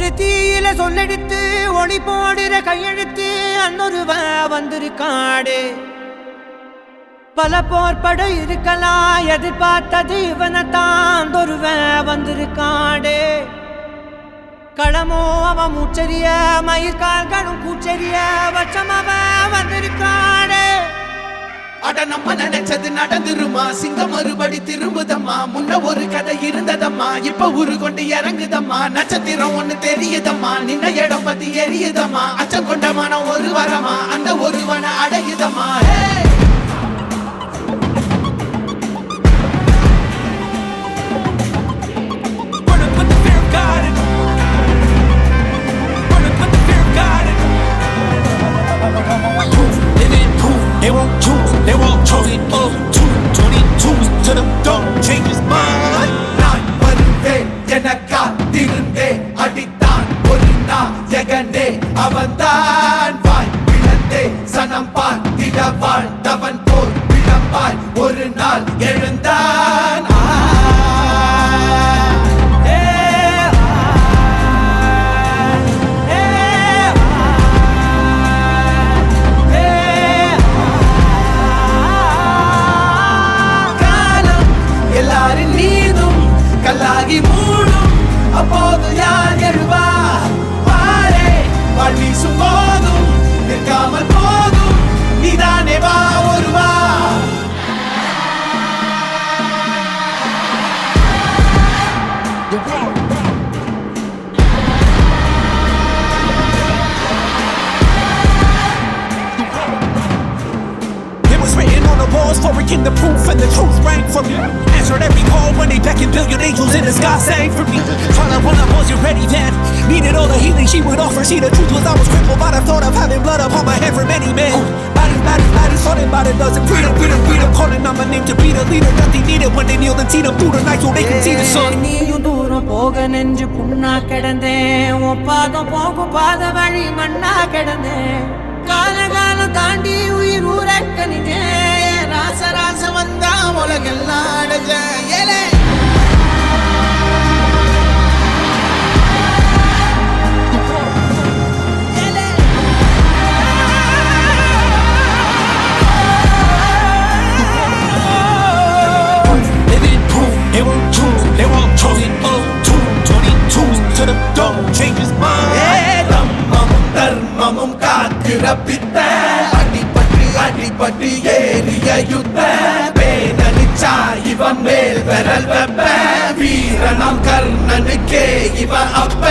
ஒரு தீயில சொல்லெடுத்து ஒளி போடுற கையெழுத்து அன்னொருவ வந்திருக்காடு பல போர்பட இருக்கலாம் எதிர்பார்த்தது இவனைத்தான் ஒருவ வந்திருக்காடு களமோ அவன் மூச்சரிய மயிர்கால்களும் கூச்சரிய வச்சம் அவன் வந்திருக்காடு அட நம்ம நினைச்சது நடந்துருமா சிங்கம் மறுபடி திரும்புதம்மா முன்ன ஒரு கதை இருந்ததம்மா இப்ப உரு கொண்டு இறங்குதம்மா நட்சத்திரம் ஒண்ணு தெரியுதம்மா நின்ன இடம் பத்தி எரியுதம்மா அச்சம் கொண்ட மனம் ஒரு வரமா அந்த ஒருவனை அடையுதம்மா They won't choose, they won't choose it up. 222s to the dome, change his mind. நான் வருவேன் எனக்கா திருந்தே அடித்தான் ஒரு நாயகனே அவன்தான் வாய் விழந்தே சனம் பார்த்திட வாழ்ந்தவன் போல் விளம்பாய் ஒரு நாள் எழுந்தான் கல்லாகி மூடும் அப்போது யார் எழுவா பாரே வாழ் வீசும் போதும் நிற்காமல் போதும் நீதானே வா ஒருவா Written on the walls, foraging the proof and the truth rang from me. Answered every call when they beckoned, billion angels in the sky sang for me. Trying when I wasn't ready then, needed all the healing she would offer. See, the truth was I was crippled by the thought of having blood upon my head for many men. Bodies, falling by the dozen. Freedom, calling on my name to be the leader that they needed when they kneeled and seen them through the night so they can see the sun. நீயும் தூரம் போக நெஞ்சு புண்ணா கிடந்தேன் உன் பாதம் போகும் பாத வழி மண்ணா கிடந்தேன் காலகாலம் தாண்டி உயிர் ஊரக்கணிதே ராச வந்தா உலகெல்லாம் அடைஞ்ச ஏலே They won't choose, they won't choose it up. 222s to the dome, change his mind. தம்மமும் தர்மமும் காக்கிற பித்த அடிபட்டு ஏறிய யுத்த பேனலிச்சா இவன் மேல் விரல் வெப்ப வீரனாம் கர்ணனுக்கே இவன் அப்ப